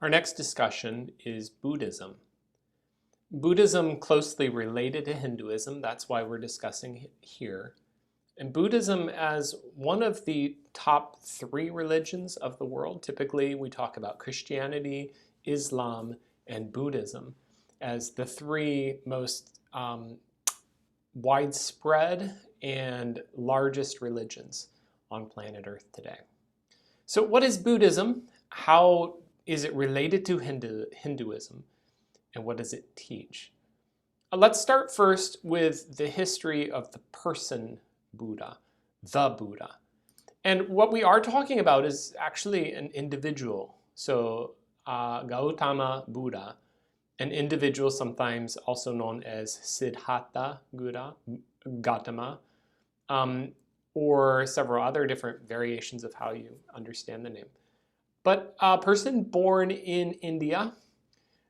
Our next discussion is Buddhism. Buddhism closely related to Hinduism, that's why we're discussing it here. And Buddhism as one of the top 3 religions of the world. Typically we talk about Christianity, Islam, and Buddhism as the 3 most widespread and largest religions on planet Earth today. So what is Buddhism? How is it related to Hinduism? And what does it teach? Let's start first with the history of the person Buddha, the Buddha. And what we are talking about is actually an individual. So Gautama Buddha, an individual sometimes also known as Siddhartha Buddha, Gautama, or several other different variations of how you understand the name. But a person born in India,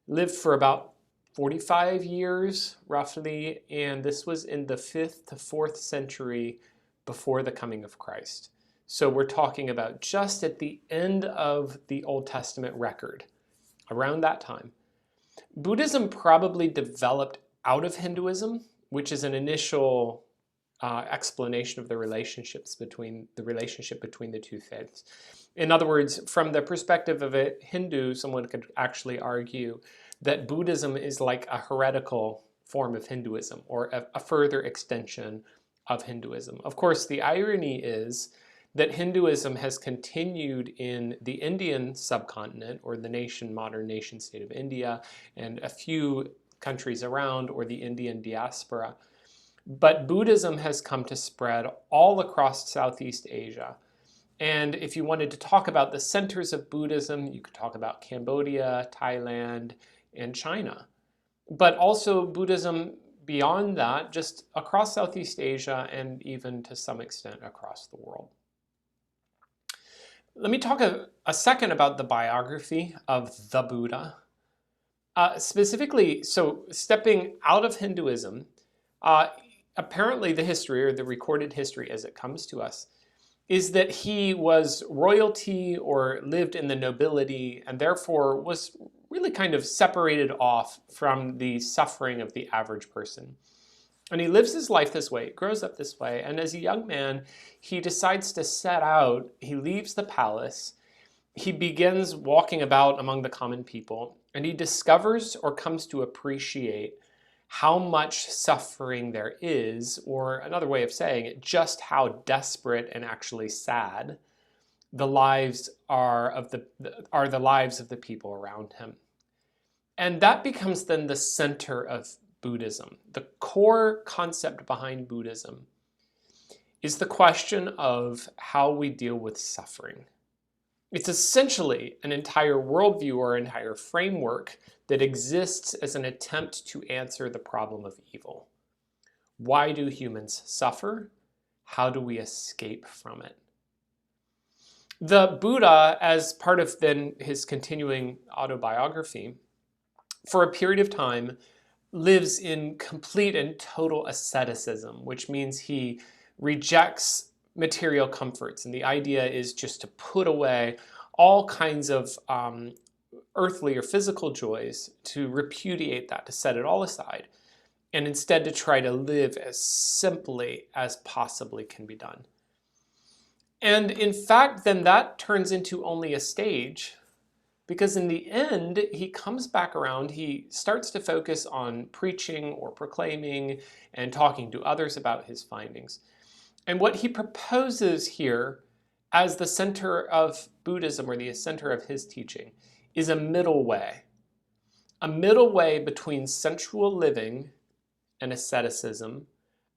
lived for about 45 years roughly, and this was in the 5th to 4th century before the coming of Christ. So we're talking about just at the end of the Old Testament record, around that time. Buddhism probably developed out of Hinduism, which is an initial explanation of the relationship between the 2 faiths. In other words, from the perspective of a Hindu, someone could actually argue that Buddhism is like a heretical form of Hinduism, or a further extension of Hinduism. Of course, the irony is that Hinduism has continued in the Indian subcontinent, or the modern nation state of India, and a few countries around, or the Indian diaspora. But Buddhism has come to spread all across Southeast Asia. And if you wanted to talk about the centers of Buddhism, you could talk about Cambodia, Thailand, and China. But also Buddhism beyond that, just across Southeast Asia and even to some extent across the world. Let me talk a second about the biography of the Buddha. Specifically, so stepping out of Hinduism, apparently the history, or the recorded history as it comes to us, is that he was royalty or lived in the nobility and therefore was really kind of separated off from the suffering of the average person. And he lives his life this way, grows up this way, and as a young man, he decides to set out. He leaves the palace, he begins walking about among the common people, and he discovers or comes to appreciate how much suffering there is, or another way of saying it, just how desperate and actually sad the lives are the lives of the people around him. And that becomes then the center of Buddhism. The core concept behind Buddhism is the question of how we deal with suffering. It's essentially an entire worldview or entire framework that exists as an attempt to answer the problem of evil. Why do humans suffer? How do we escape from it? The Buddha, as part of then his continuing autobiography, for a period of time lives in complete and total asceticism, which means he rejects material comforts. And the idea is just to put away all kinds of earthly or physical joys, to repudiate that, to set it all aside, and instead to try to live as simply as possibly can be done. And in fact, then that turns into only a stage, because in the end, he comes back around, he starts to focus on preaching or proclaiming and talking to others about his findings. And what he proposes here as the center of Buddhism, or the center of his teaching, is a middle way between sensual living and asceticism,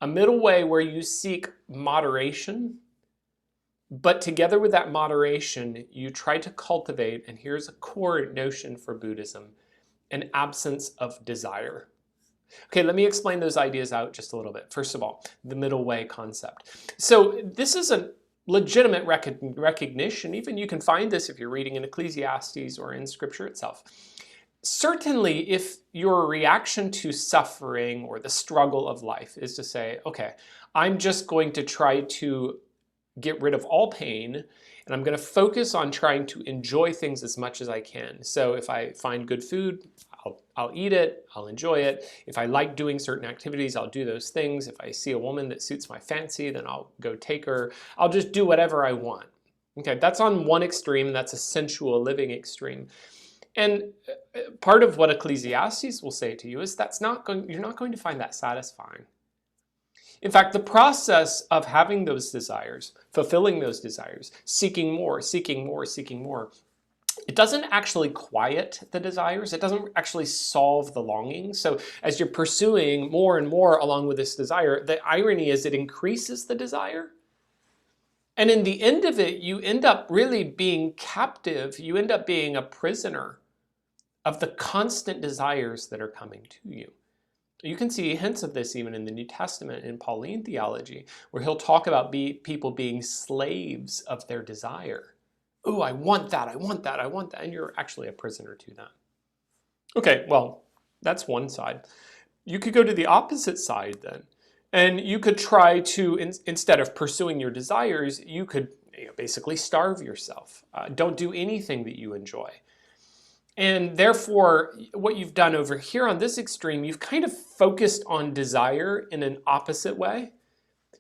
a middle way where you seek moderation, but together with that moderation, you try to cultivate, and here's a core notion for Buddhism, an absence of desire. Okay, let me explain those ideas out just a little bit. First of all, the middle way concept. So this is a legitimate recognition. Even you can find this if you're reading in Ecclesiastes or in Scripture itself. Certainly, if your reaction to suffering or the struggle of life is to say, okay, I'm just going to try to get rid of all pain And I'm going to focus on trying to enjoy things as much as I can. So if I find good food, I'll eat it, I'll enjoy it. If I like doing certain activities, I'll do those things. If I see a woman that suits my fancy, then I'll go take her. I'll just do whatever I want. Okay, that's on one extreme, that's a sensual living extreme. And part of what Ecclesiastes will say to you is you're not going to find that satisfying. In fact, the process of having those desires, fulfilling those desires, seeking more, seeking more, seeking more, it doesn't actually quiet the desires. It doesn't actually solve the longing. So as you're pursuing more and more along with this desire, the irony is it increases the desire. And in the end of it, you end up really being captive. You end up being a prisoner of the constant desires that are coming to you. You can see hints of this even in the New Testament in Pauline theology, where he'll talk about people being slaves of their desire. Oh, I want that, I want that, I want that. And you're actually a prisoner to that. Okay, well, that's one side. You could go to the opposite side then. And you could try to, instead of pursuing your desires, you could basically starve yourself. Don't do anything that you enjoy. And therefore, what you've done over here on this extreme, you've kind of focused on desire in an opposite way.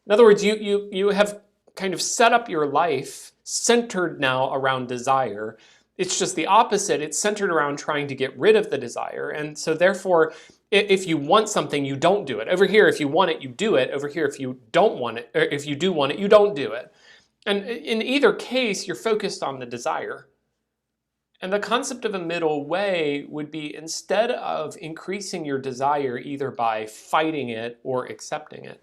In other words, you have kind of set up your life centered now around desire. It's just the opposite. It's centered around trying to get rid of the desire. And so therefore, if you want something, you don't do it. Over here, if you want it, you do it. Over here, if you don't want it, or if you do want it, you don't do it. And in either case, you're focused on the desire. And the concept of a middle way would be, instead of increasing your desire either by fighting it or accepting it,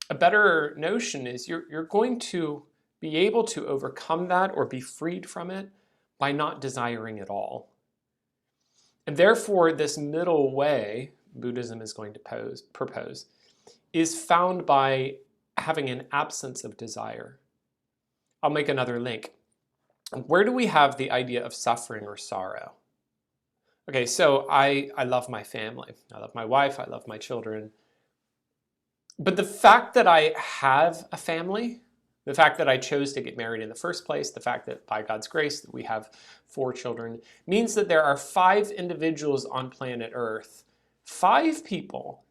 a better notion is you're going to be able to overcome that or be freed from it by not desiring at all. And therefore, this middle way Buddhism is going to propose is found by having an absence of desire. I'll make another link. Where do we have the idea of suffering or sorrow? Okay, so I love my family. I love my wife. I love my children. But the fact that I have a family, the fact that I chose to get married in the first place, the fact that by God's grace that we have 4 children, means that there are 5 individuals on planet Earth, 5 people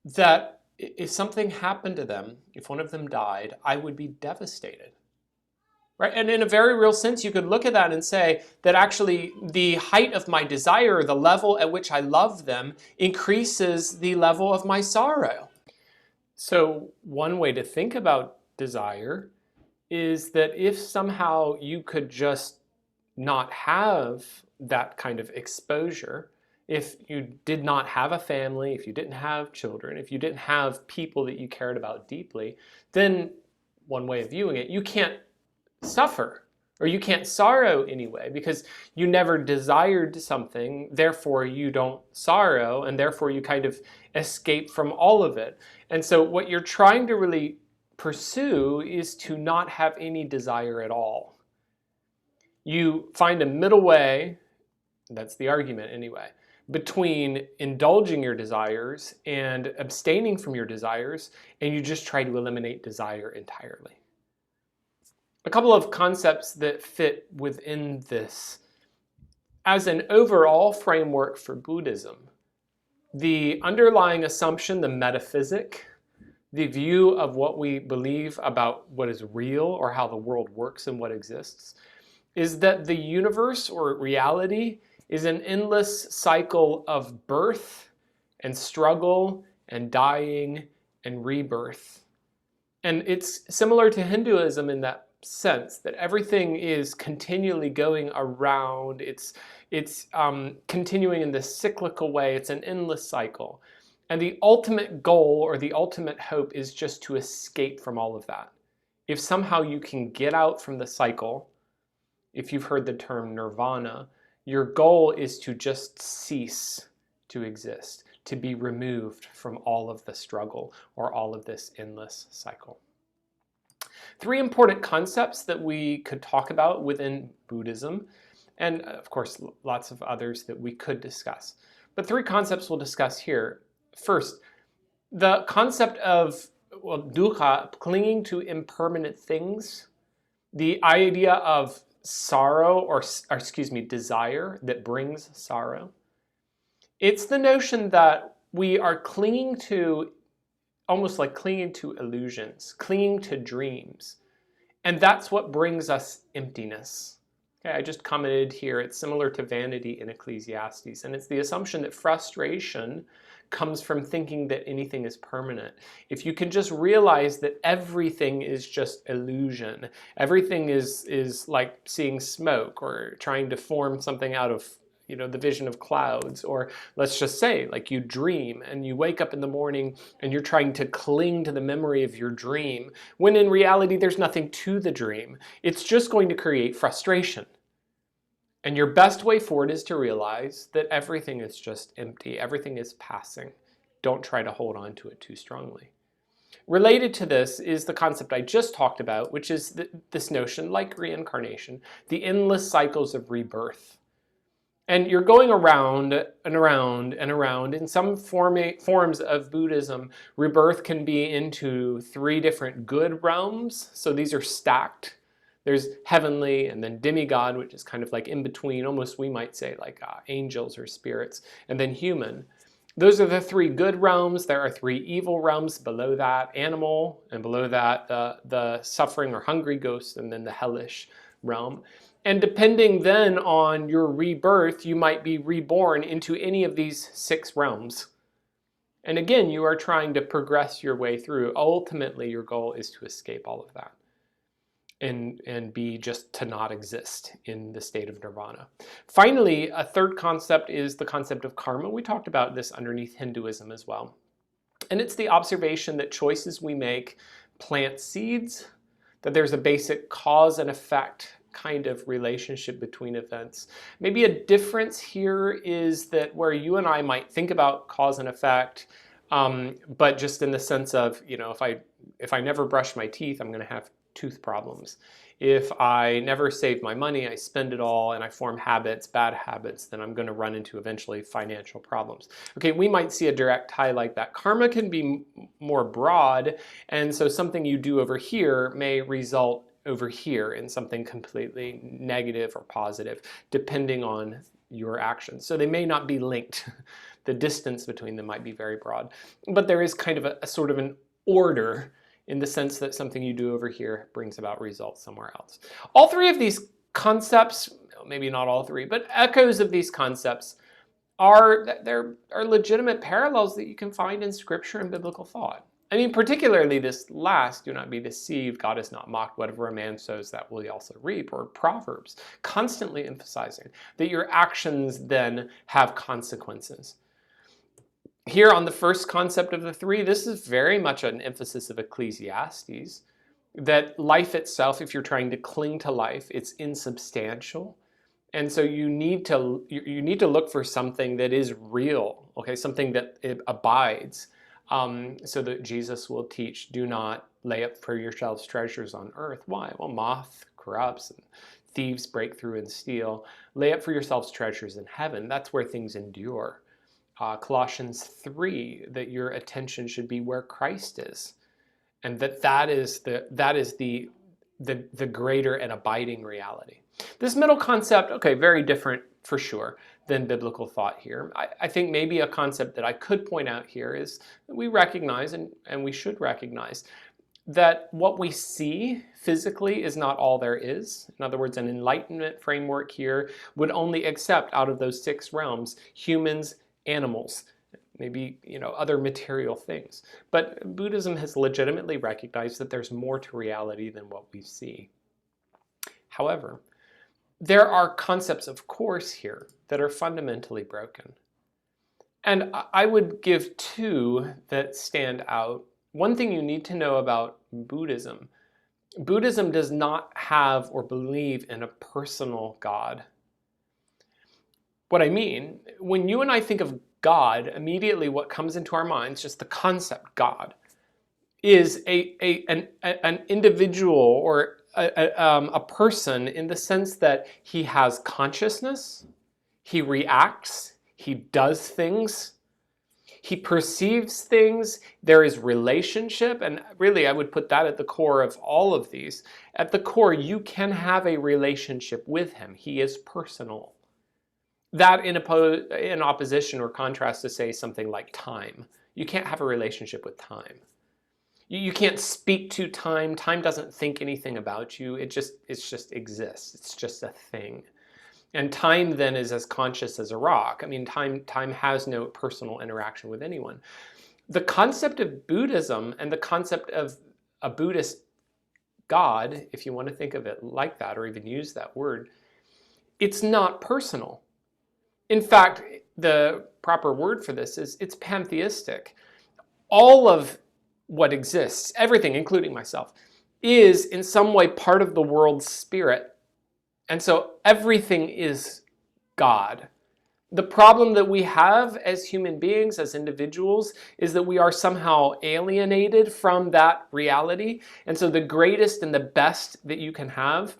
that if something happened to them, if one of them died, I would be devastated. Right? And in a very real sense, you could look at that and say that actually the height of my desire, the level at which I love them, increases the level of my sorrow. So one way to think about desire is that if somehow you could just not have that kind of exposure, if you did not have a family, if you didn't have children, if you didn't have people that you cared about deeply, then one way of viewing it, you can't suffer, or you can't sorrow anyway, because you never desired something, therefore you don't sorrow, and therefore you kind of escape from all of it. And so what you're trying to really pursue is to not have any desire at all. You find a middle way, that's the argument anyway, between indulging your desires and abstaining from your desires, and you just try to eliminate desire entirely. A couple of concepts that fit within this. As an overall framework for Buddhism, the underlying assumption, the metaphysic, the view of what we believe about what is real or how the world works and what exists, is that the universe or reality is an endless cycle of birth and struggle and dying and rebirth. And it's similar to Hinduism in that sense, that everything is continually going around. It's continuing in this cyclical way. It's an endless cycle. And the ultimate goal or the ultimate hope is just to escape from all of that. If somehow you can get out from the cycle, if you've heard the term nirvana, your goal is to just cease to exist, to be removed from all of the struggle or all of this endless cycle. 3 important concepts that we could talk about within Buddhism, and of course lots of others that we could discuss. But 3 concepts we'll discuss here. First, the concept of dukkha, clinging to impermanent things, The idea of sorrow, or excuse me, desire that brings sorrow. It's the notion that we are clinging to, almost like clinging to illusions, clinging to dreams. And that's what brings us emptiness. Okay, I just commented here, it's similar to vanity in Ecclesiastes. And it's the assumption that frustration comes from thinking that anything is permanent. If you can just realize that everything is just illusion, everything is like seeing smoke or trying to form something out of the vision of clouds, or let's just say like you dream and you wake up in the morning and you're trying to cling to the memory of your dream, when in reality there's nothing to the dream. It's just going to create frustration. And your best way forward is to realize that everything is just empty. Everything is passing. Don't try to hold on to it too strongly. Related to this is the concept I just talked about, which is this notion, like reincarnation, the endless cycles of rebirth. And you're going around and around and around. In some forms of Buddhism, rebirth can be into 3 different good realms. So these are stacked. There's heavenly and then demigod, which is kind of like in between, almost we might say like angels or spirits, and then human. Those are the 3 good realms. There are 3 evil realms below that, animal, and below that the suffering or hungry ghost, and then the hellish realm. And depending then on your rebirth, you might be reborn into any of these 6 realms. And again, you are trying to progress your way through. Ultimately, your goal is to escape all of that and be just to not exist in the state of nirvana. Finally, a third concept is the concept of karma. We talked about this underneath Hinduism as well. And it's the observation that choices we make plant seeds, that there's a basic cause and effect kind of relationship between events. Maybe a difference here is that where you and I might think about cause and effect, but just in the sense of, if I never brush my teeth, I'm going to have tooth problems. If I never save my money, I spend it all, and I form habits, bad habits, then I'm going to run into eventually financial problems. Okay, we might see a direct tie like that. Karma can be more broad, and so something you do over here may result over here in something completely negative or positive, depending on your actions. So they may not be linked. The distance between them might be very broad, but there is kind of a sort of an order in the sense that something you do over here brings about results somewhere else. All 3 of these concepts, maybe not all 3, but echoes of these concepts are legitimate parallels that you can find in scripture and biblical thought. I mean, particularly this last, do not be deceived, God is not mocked, whatever a man sows, that will he also reap, or Proverbs, constantly emphasizing that your actions then have consequences. Here on the first concept of the 3, this is very much an emphasis of Ecclesiastes, that life itself, if you're trying to cling to life, it's insubstantial. And so you need to look for something that is real, okay, something that it abides, so that Jesus will teach, do not lay up for yourselves treasures on earth. Why? Well, moth corrupts and thieves break through and steal. Lay up for yourselves treasures in heaven. That's where things endure. Colossians 3, that your attention should be where Christ is, and that is the greater and abiding reality. This middle concept, okay, very different for sure than biblical thought here. I think maybe a concept that I could point out here is that we recognize, and we should recognize, that what we see physically is not all there is. In other words, an enlightenment framework here would only accept out of those 6 realms humans, animals, maybe other material things. But Buddhism has legitimately recognized that there's more to reality than what we see. However, there are concepts, of course, here that are fundamentally broken. And I would give 2 that stand out. One thing you need to know about Buddhism does not have or believe in a personal God. What I mean, when you and I think of God, immediately what comes into our minds, just the concept God, is an individual or a person in the sense that he has consciousness, he reacts, he does things, He perceives things. There is relationship, and really I would put that at the core of all of these. At the core, you can have a relationship with him. He is personal. That in opposition or contrast to, say, something like time. You can't have a relationship with time. You can't speak to time. Time doesn't think anything about you. It just exists. It's just a thing. And time then is as conscious as a rock. I mean, time has no personal interaction with anyone. The concept of Buddhism and the concept of a Buddhist God, if you want to think of it like that or even use that word, it's not personal. In fact, the proper word for this is it's pantheistic. All of what exists, everything, including myself, is in some way part of the world's spirit. And so everything is God. The problem that we have as human beings, as individuals, is that we are somehow alienated from that reality. And so the greatest and the best that you can have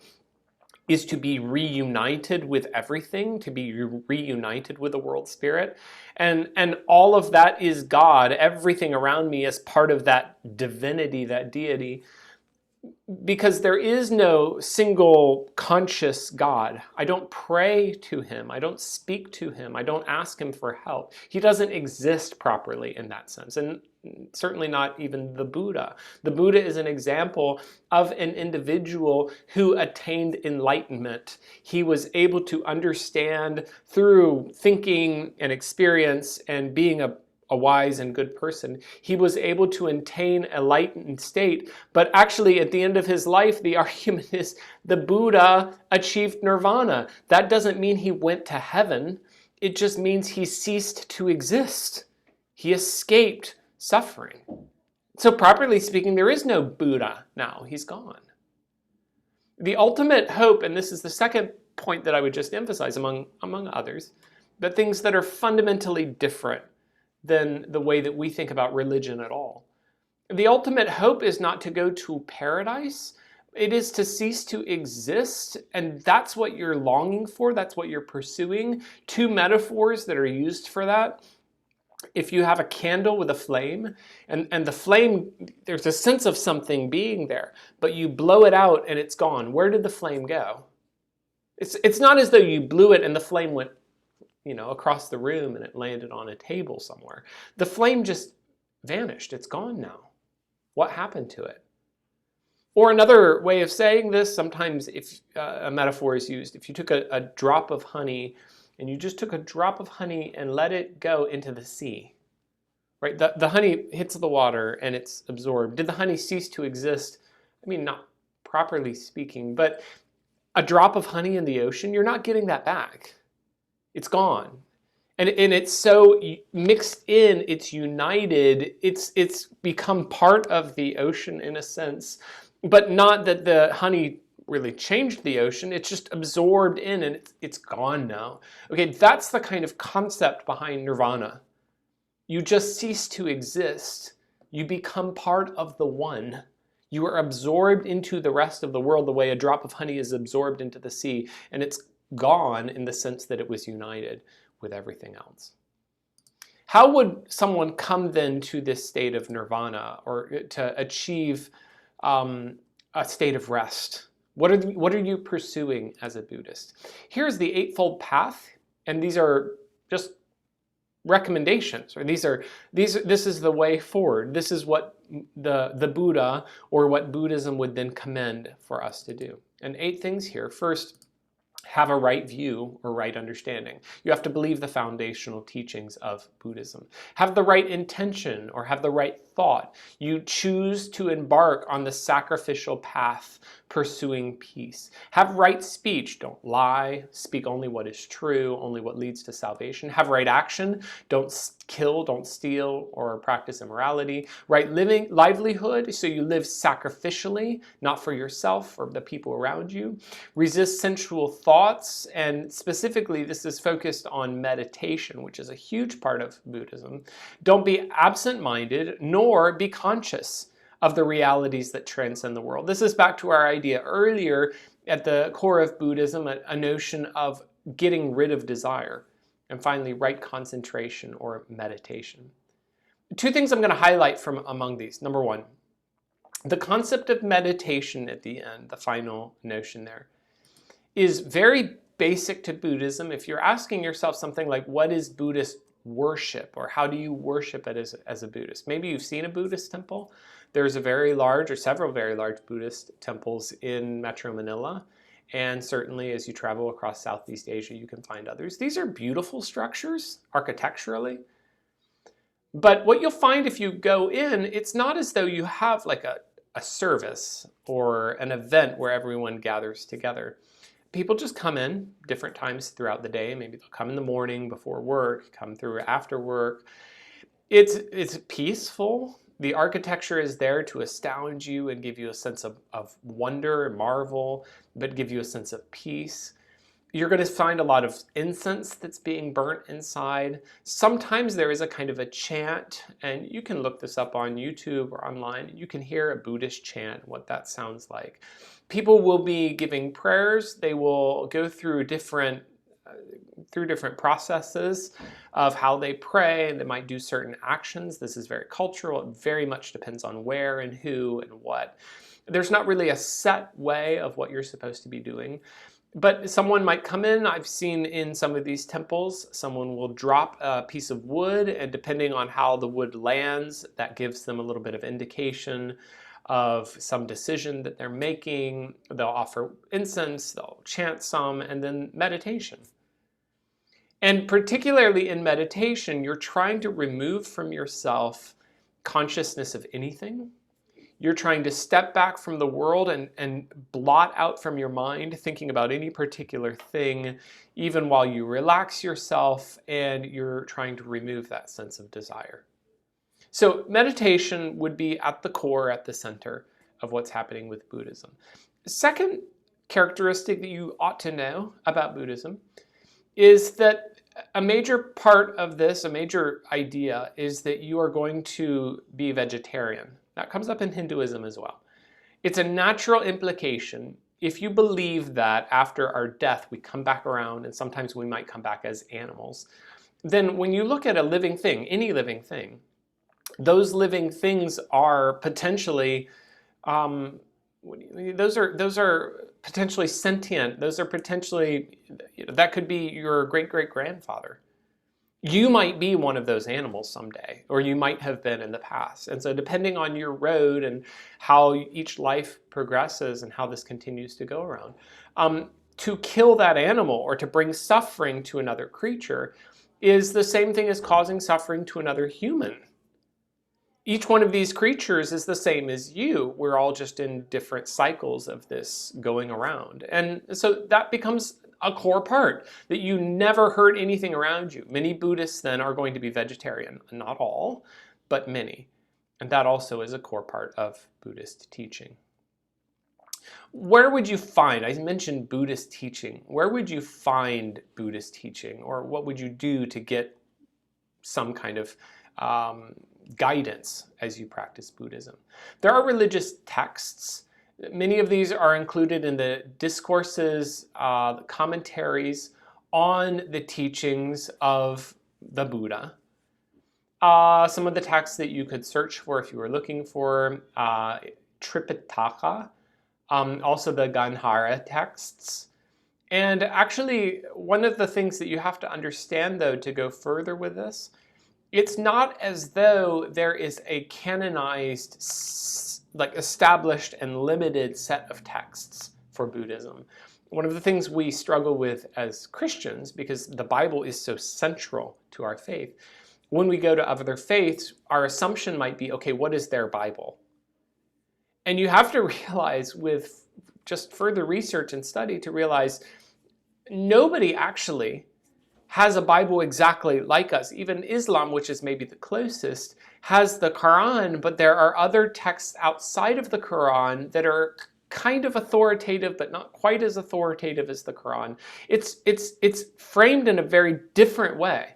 is to be reunited with everything, to be reunited with the world spirit. And all of that is God. Everything around me is part of that divinity, that deity. Because there is no single conscious God. I don't pray to him. I don't speak to him. I don't ask him for help. He doesn't exist properly in that sense. And certainly not even the Buddha. The Buddha is an example of an individual who attained enlightenment. He was able to understand through thinking and experience and being a wise and good person. He was able to attain a enlightened state, but actually at the end of his life, the argument is the Buddha achieved nirvana. That doesn't mean he went to heaven. It just means he ceased to exist. He escaped suffering. So properly speaking, there is no Buddha now. He's gone. The ultimate hope, and this is the second point that I would just emphasize among others, that things that are fundamentally different than the way that we think about religion at all. The ultimate hope is not to go to paradise. It is to cease to exist, and that's what you're longing for. That's what you're pursuing. Two metaphors that are used for that. If you have a candle with a flame, and the flame, there's a sense of something being there, but you blow it out and it's gone. Where did the flame go? It's not as though you blew it and the flame went across the room and it landed on a table somewhere. The flame just vanished. It's gone now. What happened to it? Or another way of saying this, sometimes if a metaphor is used, if you took a drop of honey and you just took a drop of honey and let it go into the sea, right? The honey hits the water and it's absorbed. Did the honey cease to exist? I mean, not properly speaking, but a drop of honey in the ocean, you're not getting that back. It's gone. And it's so mixed in, it's united, it's become part of the ocean in a sense, but not that the honey really changed the ocean, it's just absorbed in and it's gone now. Okay, that's the kind of concept behind nirvana. You just cease to exist. You become part of the one. You are absorbed into the rest of the world the way a drop of honey is absorbed into the sea, and it's gone in the sense that it was united with everything else. How would someone come then to this state of nirvana or to achieve a state of rest? What are you pursuing as a Buddhist? Here's the Eightfold Path, and these are just recommendations, or this is the way forward. This is what the Buddha or what Buddhism would then commend for us to do. And 8 things here. First, have a right view or right understanding. You have to believe the foundational teachings of Buddhism. Have the right intention or have the right thought. You choose to embark on the sacrificial path pursuing peace. Have right speech. Don't lie. Speak only what is true, only what leads to salvation. Have right action. Don't kill, don't steal, or practice immorality. Right livelihood, so you live sacrificially, not for yourself or the people around you. Resist sensual thoughts, and specifically this is focused on meditation, which is a huge part of Buddhism. Don't be absent-minded, nor be conscious of the realities that transcend the world. This is back to our idea earlier at the core of Buddhism, a notion of getting rid of desire. And finally, right concentration or meditation. Two things I'm going to highlight from among these. Number one, the concept of meditation at the end, the final notion there, is very basic to Buddhism. If you're asking yourself something like, what is Buddhist worship, or how do you worship it as a Buddhist? Maybe you've seen a Buddhist temple. There's a very large, or several very large Buddhist temples in Metro Manila. And certainly as you travel across Southeast Asia, you can find others. These are beautiful structures architecturally. But what you'll find if you go in, it's not as though you have like a service or an event where everyone gathers together. People just come in different times throughout the day. Maybe they'll come in the morning before work, come through after work. It's peaceful. The architecture is there to astound you and give you a sense of wonder and marvel, but give you a sense of peace. You're going to find a lot of incense that's being burnt inside. Sometimes there is a kind of a chant, and you can look this up on YouTube or online. You can hear a Buddhist chant, what that sounds like. People will be giving prayers. They will go through different processes of how they pray. They might do certain actions. This is very cultural. It very much depends on where and who and what. There's not really a set way of what you're supposed to be doing. But someone might come in, I've seen in some of these temples, someone will drop a piece of wood, and depending on how the wood lands, that gives them a little bit of indication of some decision that they're making. They'll offer incense, they'll chant some, and then meditation. And particularly in meditation, you're trying to remove from yourself consciousness of anything. You're trying to step back from the world and blot out from your mind thinking about any particular thing, even while you relax yourself, and you're trying to remove that sense of desire. So meditation would be at the core, at the center of what's happening with Buddhism. Second characteristic that you ought to know about Buddhism is that a major part of this, a major idea, is that you are going to be vegetarian. That comes up in Hinduism as well. It's a natural implication. If you believe that after our death we come back around, and sometimes we might come back as animals, then when you look at a living thing, any living thing, those living things are potentially, those are potentially sentient. Those are potentially, that could be your great-great-grandfather. You might be one of those animals someday, or you might have been in the past. And so depending on your road and how each life progresses and how this continues to go around, to kill that animal or to bring suffering to another creature is the same thing as causing suffering to another human. Each one of these creatures is the same as you. We're all just in different cycles of this going around. And so that becomes a core part, that you never hurt anything around you. Many Buddhists then are going to be vegetarian. Not all, but many. And that also is a core part of Buddhist teaching. Where would you find, I mentioned Buddhist teaching, where would you find Buddhist teaching, or what would you do to get some kind of guidance as you practice Buddhism? There are religious texts. Many of these are included in the discourses, the commentaries on the teachings of the Buddha. Some of the texts that you could search for if you were looking for Tripitaka, also the Ganhara texts. And actually, one of the things that you have to understand, though, to go further with this, it's not as though there is a canonized, like established and limited set of texts for Buddhism. One of the things we struggle with as Christians, because the Bible is so central to our faith, when we go to other faiths, our assumption might be, okay, what is their Bible? And you have to realize with just further research and study to realize nobody actually has a Bible exactly like us. Even Islam, which is maybe the closest, has the Quran, but there are other texts outside of the Quran that are kind of authoritative, but not quite as authoritative as the Quran. It's framed in a very different way.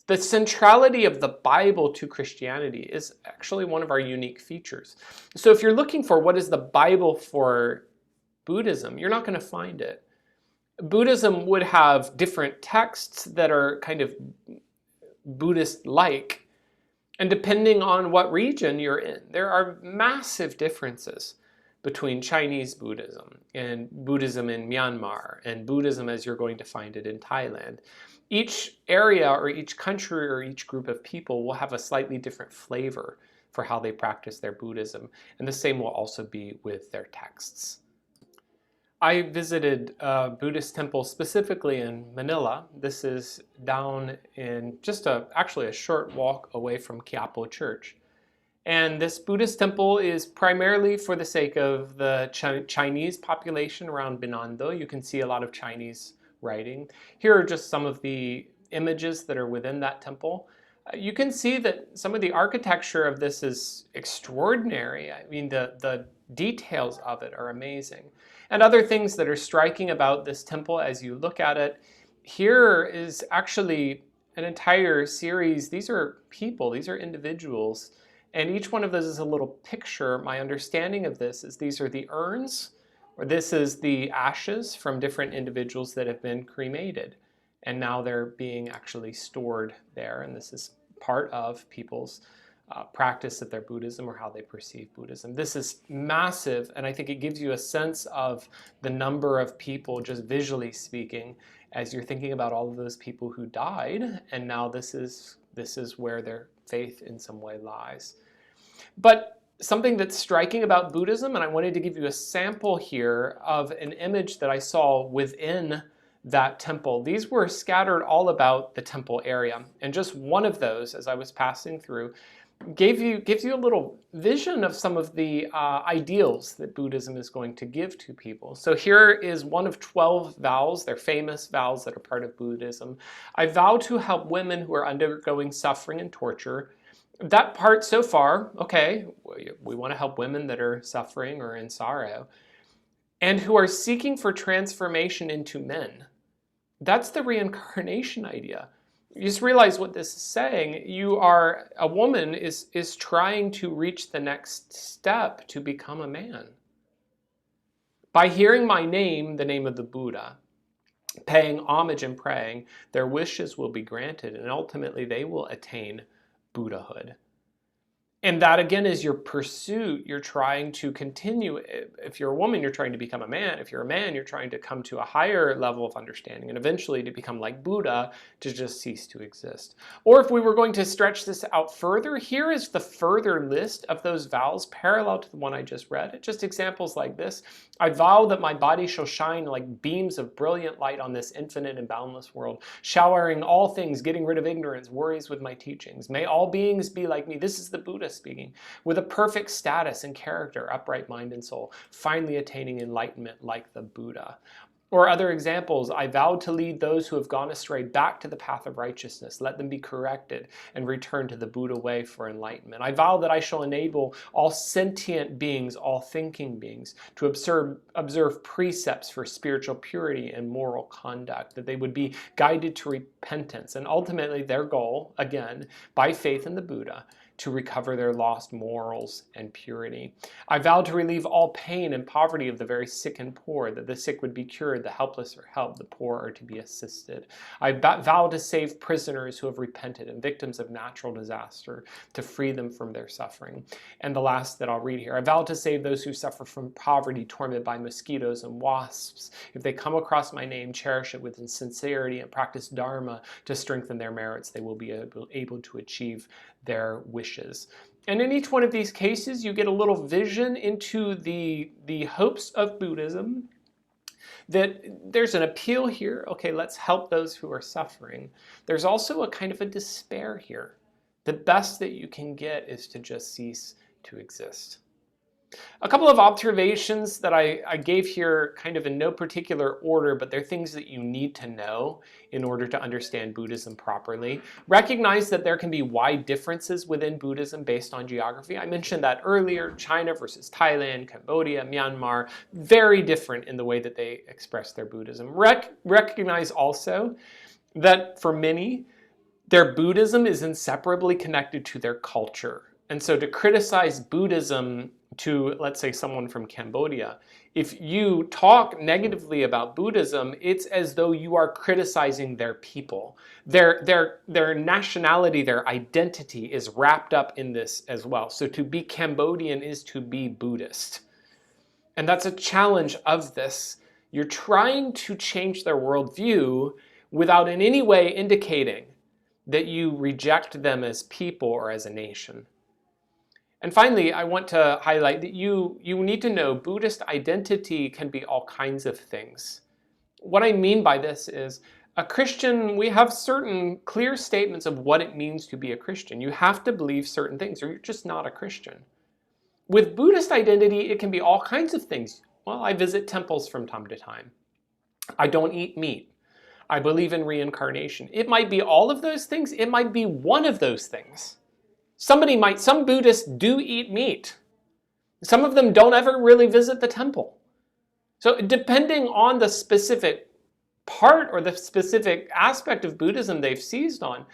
The centrality of the Bible to Christianity is actually one of our unique features. So if you're looking for what is the Bible for Buddhism, you're not going to find it. Buddhism would have different texts that are kind of Buddhist-like, And depending on what region you're in, there are massive differences between Chinese Buddhism and Buddhism in Myanmar and Buddhism as you're going to find it in Thailand. Each area or each country or each group of people will have a slightly different flavor for how they practice their Buddhism. And the same will also be with their texts. I visited a Buddhist temple specifically in Manila. This is down in just actually a short walk away from Quiapo Church. And this Buddhist temple is primarily for the sake of the Chinese population around Binondo. You can see a lot of Chinese writing. Here are just some of the images that are within that temple. You can see that some of the architecture of this is extraordinary. I mean, the details of it are amazing. And other things that are striking about this temple as you look at it, here is actually an entire series. These are people, these are individuals. And each one of those is a little picture. My understanding of this is these are the urns, or this is the ashes from different individuals that have been cremated. And now they're being actually stored there. And this is part of people's practice of their Buddhism or how they perceive Buddhism. This is massive, and I think it gives you a sense of the number of people, just visually speaking, as you're thinking about all of those people who died, and now this is where their faith in some way lies. But something that's striking about Buddhism, and I wanted to give you a sample here of an image that I saw within that temple. These were scattered all about the temple area, and just one of those, as I was passing through, gives you a little vision of some of the ideals that Buddhism is going to give to people. So here is one of 12 vows. They're famous vows that are part of Buddhism. I vow to help women who are undergoing suffering and torture. That part so far, okay, we want to help women that are suffering or in sorrow and who are seeking for transformation into men. That's the reincarnation idea. You just realize what this is saying. A woman is trying to reach the next step to become a man. By hearing my name, the name of the Buddha, paying homage and praying, their wishes will be granted, and ultimately they will attain Buddhahood. And that again is your pursuit. You're trying to continue. If you're a woman, you're trying to become a man. If you're a man, you're trying to come to a higher level of understanding and eventually to become like Buddha, to just cease to exist. Or if we were going to stretch this out further, here is the further list of those vows parallel to the one I just read. Just examples like this. I vow that my body shall shine like beams of brilliant light on this infinite and boundless world, showering all things, getting rid of ignorance, worries with my teachings. May all beings be like me. This is the Buddha speaking, with a perfect status and character, upright mind and soul, finally attaining enlightenment like the Buddha. Or other examples, I vow to lead those who have gone astray back to the path of righteousness. Let them be corrected and return to the Buddha way for enlightenment. I vow that I shall enable all sentient beings, all thinking beings, to observe precepts for spiritual purity and moral conduct, that they would be guided to repentance, and ultimately their goal, again, by faith in the Buddha, to recover their lost morals and purity. I vow to relieve all pain and poverty of the very sick and poor, that the sick would be cured, the helpless are helped, the poor are to be assisted. I vow to save prisoners who have repented and victims of natural disaster, to free them from their suffering. And the last that I'll read here, I vow to save those who suffer from poverty, tormented by mosquitoes and wasps. If they come across my name, cherish it with sincerity, and practice Dharma to strengthen their merits, they will be able to achieve their wishes. And in each one of these cases, you get a little vision into the hopes of Buddhism, that there's an appeal here. Okay, let's help those who are suffering. There's also a kind of a despair here. The best that you can get is to just cease to exist. A couple of observations that I gave here kind of in no particular order, but they're things that you need to know in order to understand Buddhism properly. Recognize that there can be wide differences within Buddhism based on geography. I mentioned that earlier, China versus Thailand, Cambodia, Myanmar, very different in the way that they express their Buddhism. Recognize also that for many, their Buddhism is inseparably connected to their culture. And so to criticize Buddhism to, let's say, someone from Cambodia, if you talk negatively about Buddhism, it's as though you are criticizing their people. Their nationality, their identity is wrapped up in this as well. So to be Cambodian is to be Buddhist. And that's a challenge of this. You're trying to change their worldview without in any way indicating that you reject them as people or as a nation. And finally, I want to highlight that you need to know Buddhist identity can be all kinds of things. What I mean by this is, a Christian, we have certain clear statements of what it means to be a Christian. You have to believe certain things or you're just not a Christian. With Buddhist identity, it can be all kinds of things. Well, I visit temples from time to time. I don't eat meat. I believe in reincarnation. It might be all of those things. It might be one of those things. Some Buddhists do eat meat. Some of them don't ever really visit the temple. So depending on the specific part or the specific aspect of Buddhism they've seized on,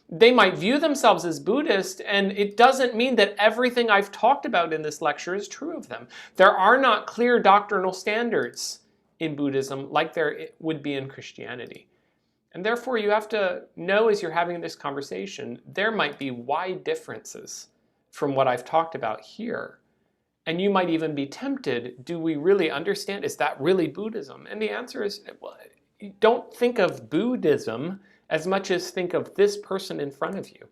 they might view themselves as Buddhist, and it doesn't mean that everything I've talked about in this lecture is true of them. There are not clear doctrinal standards in Buddhism like there would be in Christianity. And therefore, you have to know as you're having this conversation, there might be wide differences from what I've talked about here. And you might even be tempted, do we really understand? Is that really Buddhism? And the answer is, well, don't think of Buddhism as much as think of this person in front of you.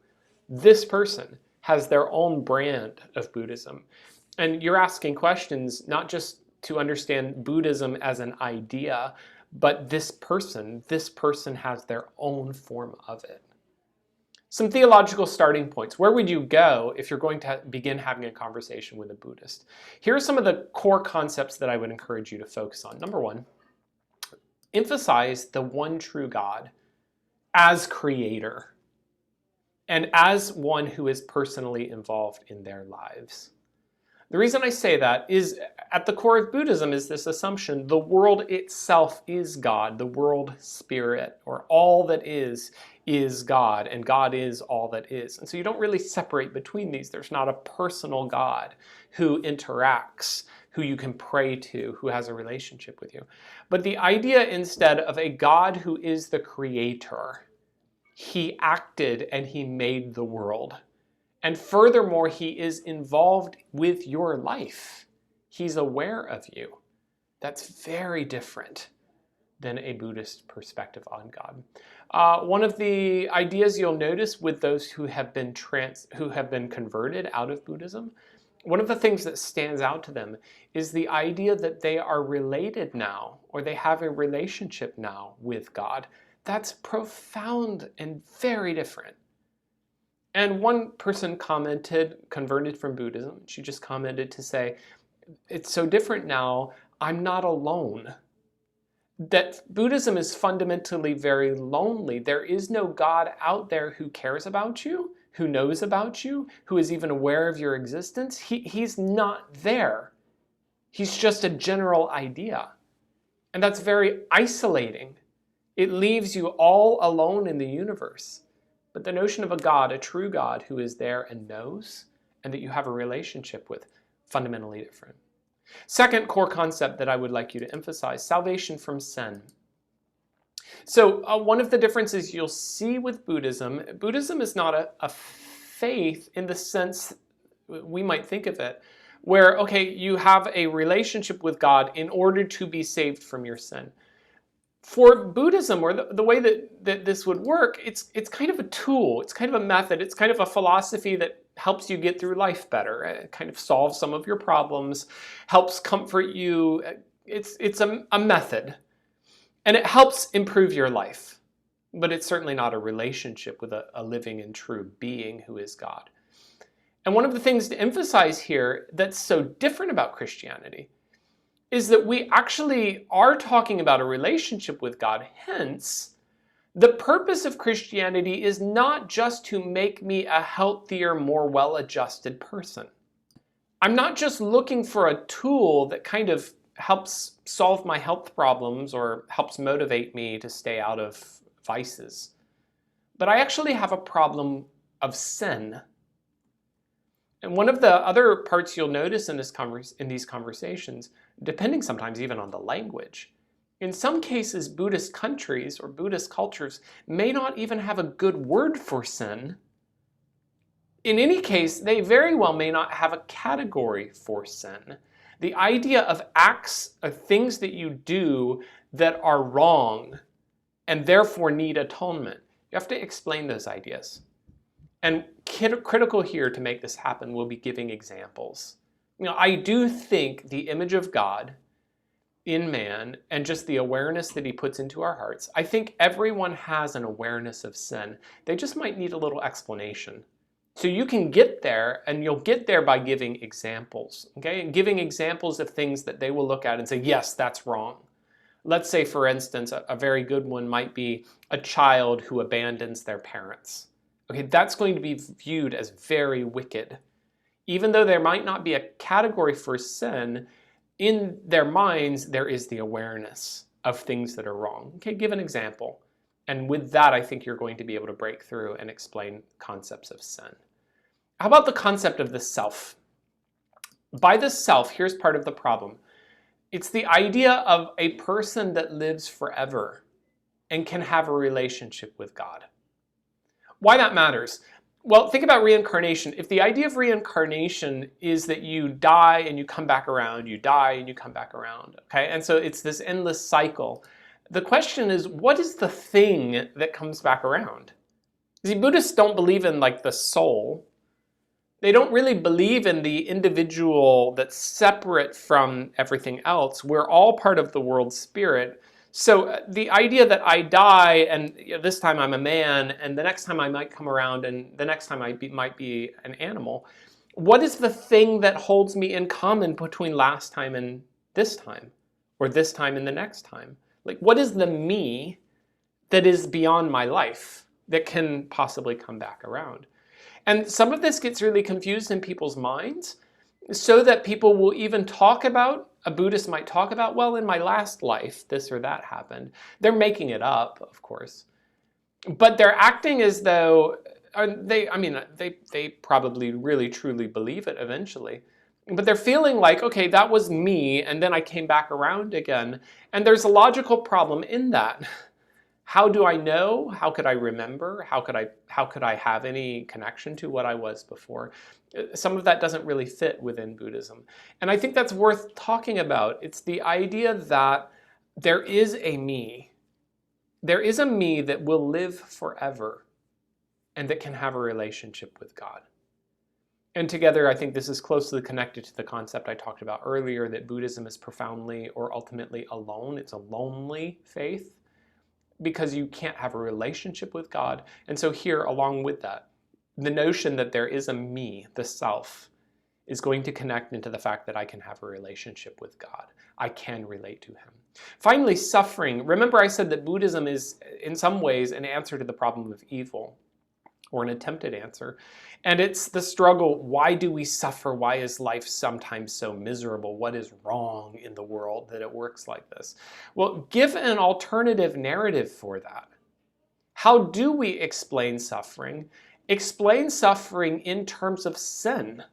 This person has their own brand of Buddhism. And you're asking questions not just to understand Buddhism as an idea, but this person has their own form of it. Some theological starting points. Where would you go if you're going to begin having a conversation with a Buddhist? Here are some of the core concepts that I would encourage you to focus on. Number one, emphasize the one true God as creator and as one who is personally involved in their lives. The reason I say that is at the core of Buddhism is this assumption the world itself is God, the world spirit, or all that is God, and God is all that is. And so you don't really separate between these. There's not a personal God who interacts, who you can pray to, who has a relationship with you. But the idea instead of a God who is the creator, he acted and he made the world. And furthermore, he is involved with your life. He's aware of you. That's very different than a Buddhist perspective on God. One of the ideas you'll notice with those who have been converted out of Buddhism, one of the things that stands out to them is the idea that they are related now, or they have a relationship now with God. That's profound and very different. And one person converted from Buddhism, she just commented to say, it's so different now, I'm not alone. That Buddhism is fundamentally very lonely. There is no God out there who cares about you, who knows about you, who is even aware of your existence. He's not there. He's just a general idea. And that's very isolating. It leaves you all alone in the universe. But the notion of a God, a true God who is there and knows, and that you have a relationship with, fundamentally different. Second core concept that I would like you to emphasize, salvation from sin. So one of the differences you'll see with Buddhism is not a faith in the sense we might think of it, where, okay, you have a relationship with God in order to be saved from your sin. For Buddhism, or the way that this would work, it's kind of a tool, it's kind of a method, it's kind of a philosophy that helps you get through life better. It kind of solves some of your problems, helps comfort you. It's a method, and it helps improve your life. But it's certainly not a relationship with a living and true being who is God. And one of the things to emphasize here that's so different about Christianity is that we actually are talking about a relationship with God. Hence, the purpose of Christianity is not just to make me a healthier, more well-adjusted person. I'm not just looking for a tool that kind of helps solve my health problems or helps motivate me to stay out of vices. But I actually have a problem of sin. And one of the other parts you'll notice in these conversations, depending sometimes even on the language, in some cases, Buddhist countries or Buddhist cultures may not even have a good word for sin. In any case, they very well may not have a category for sin. The idea of acts, of things that you do that are wrong and therefore need atonement. You have to explain those ideas. And critical here to make this happen will be giving examples. I do think the image of God in man and just the awareness that he puts into our hearts, I think everyone has an awareness of sin. They just might need a little explanation. So you can get there, and you'll get there by giving examples, okay? And giving examples of things that they will look at and say, yes, that's wrong. Let's say, for instance, a very good one might be a child who abandons their parents. Okay, that's going to be viewed as very wicked. Even though there might not be a category for sin, in their minds, there is the awareness of things that are wrong. Okay, give an example. And with that, I think you're going to be able to break through and explain concepts of sin. How about the concept of the self? By the self, here's part of the problem. It's the idea of a person that lives forever and can have a relationship with God. Why that matters? Well, think about reincarnation. If the idea of reincarnation is that you die and you come back around, you die and you come back around, okay? And so it's this endless cycle. The question is, what is the thing that comes back around? See, Buddhists don't believe in like the soul. They don't really believe in the individual that's separate from everything else. We're all part of the world spirit. So the idea that I die and this time I'm a man and the next time I might come around and the next time I might be an animal, what is the thing that holds me in common between last time and this time? Or this time and the next time? Like, what is the me that is beyond my life that can possibly come back around? And some of this gets really confused in people's minds, so that people will even talk about, a Buddhist might talk about, well, in my last life, this or that happened. They're making it up, of course. But they're acting as though, they probably really truly believe it eventually. But they're feeling like, okay, that was me, and then I came back around again. And there's a logical problem in that. How do I know? How could I remember? How could I have any connection to what I was before? Some of that doesn't really fit within Buddhism. And I think that's worth talking about. It's the idea that there is a me. There is a me that will live forever and that can have a relationship with God. And together, I think this is closely connected to the concept I talked about earlier, that Buddhism is profoundly or ultimately alone. It's a lonely faith, because you can't have a relationship with God. And so here, along with that, the notion that there is a me, the self, is going to connect into the fact that I can have a relationship with God. I can relate to him. Finally, suffering. Remember I said that Buddhism is, in some ways, an answer to the problem of evil, or an attempted answer. And it's the struggle, why do we suffer? Why is life sometimes so miserable? What is wrong in the world that it works like this? Well, give an alternative narrative for that. How do we explain suffering? Explain suffering in terms of sin.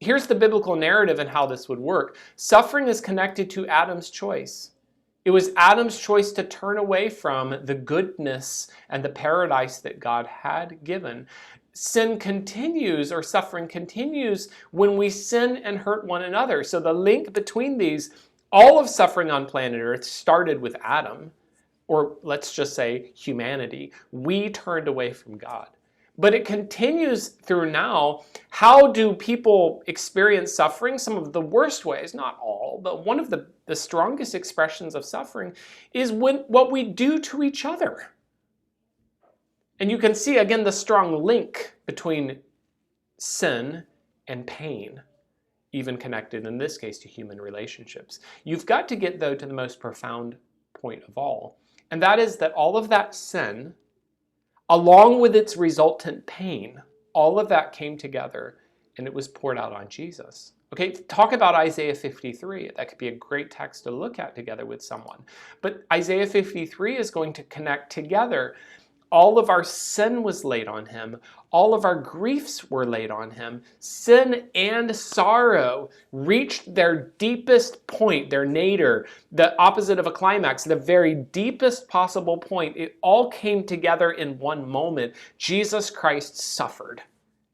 Here's the biblical narrative and how this would work. Suffering is connected to Adam's choice. It was Adam's choice to turn away from the goodness and the paradise that God had given. Sin continues, or suffering continues, when we sin and hurt one another. So the link between these, all of suffering on planet Earth started with Adam, or let's just say humanity. We turned away from God. But it continues through now. How do people experience suffering? Some of the worst ways, not all, but one of the strongest expressions of suffering is what we do to each other. And you can see, again, the strong link between sin and pain, even connected, in this case, to human relationships. You've got to get, though, to the most profound point of all, and that is that all of that sin, along with its resultant pain, all of that came together and it was poured out on Jesus. Okay, talk about Isaiah 53. That could be a great text to look at together with someone. But Isaiah 53 is going to connect together All of our sin was laid on him. All of our griefs were laid on him. Sin and sorrow reached their deepest point, their nadir, the opposite of a climax, the very deepest possible point. It all came together in one moment. Jesus Christ suffered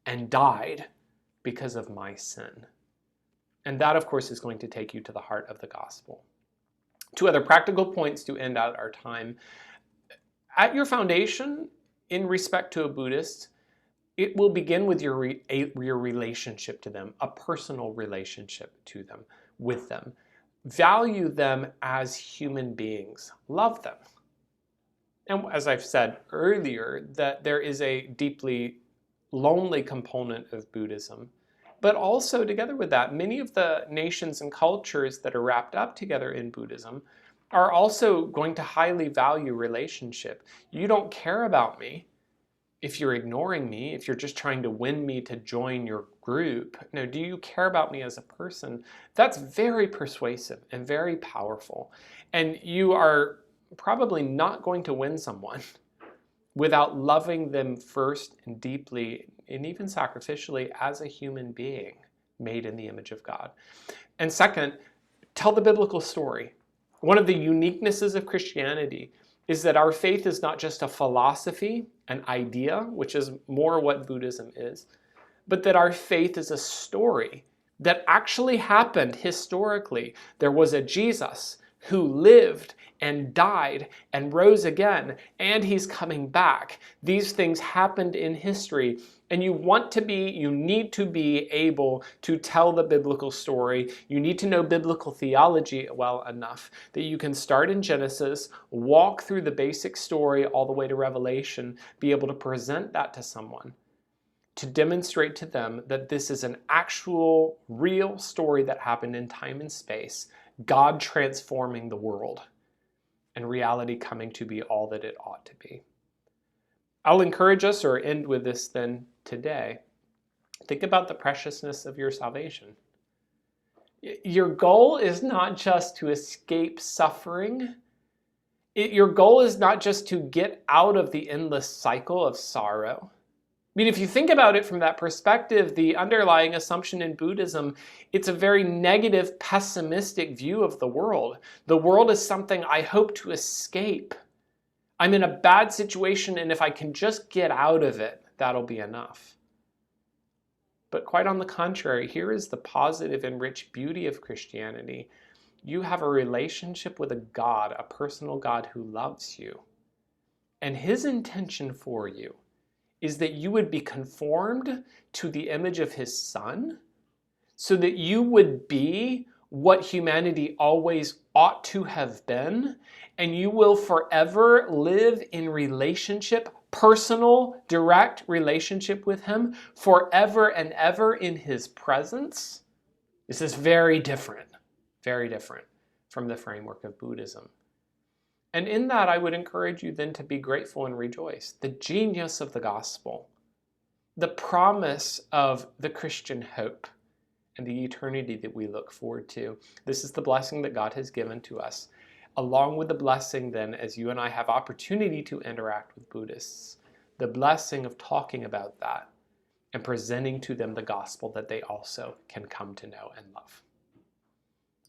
and died because of my sin. And that, of course, is going to take you to the heart of the gospel. Two other practical points to end out our time. At your foundation, in respect to a Buddhist, it will begin with your relationship to them, a personal relationship to them, with them. Value them as human beings. Love them. And as I've said earlier, that there is a deeply lonely component of Buddhism. But also, together with that, many of the nations and cultures that are wrapped up together in Buddhism are also going to highly value relationship. You don't care about me if you're ignoring me, if you're just trying to win me to join your group. No, do you care about me as a person? That's very persuasive and very powerful. And you are probably not going to win someone without loving them first and deeply and even sacrificially as a human being made in the image of God. And second, tell the biblical story. One of the uniquenesses of Christianity is that our faith is not just a philosophy, an idea, which is more what Buddhism is, but that our faith is a story that actually happened historically. There was a Jesus who lived and died and rose again, and he's coming back. These things happened in history, and you need to be able to tell the biblical story. You need to know biblical theology well enough that you can start in Genesis, walk through the basic story all the way to Revelation, be able to present that to someone, to demonstrate to them that this is an actual, real story that happened in time and space, God transforming the world, and reality coming to be all that it ought to be. I'll encourage us, or end with this then today. Think about the preciousness of your salvation. Your goal is not just to escape suffering. Your goal is not just to get out of the endless cycle of sorrow. I mean, if you think about it from that perspective, the underlying assumption in Buddhism, it's a very negative, pessimistic view of the world. The world is something I hope to escape. I'm in a bad situation, and if I can just get out of it, that'll be enough. But quite on the contrary, here is the positive and rich beauty of Christianity. You have a relationship with a God, a personal God who loves you. And his intention for you is that you would be conformed to the image of his Son, so that you would be what humanity always ought to have been, and you will forever live in relationship, personal, direct relationship with him, forever and ever in his presence. This is very different from the framework of Buddhism. And in that, I would encourage you then to be grateful and rejoice. The genius of the gospel, the promise of the Christian hope, and the eternity that we look forward to. This is the blessing that God has given to us, along with the blessing then, as you and I have opportunity to interact with Buddhists, the blessing of talking about that and presenting to them the gospel that they also can come to know and love.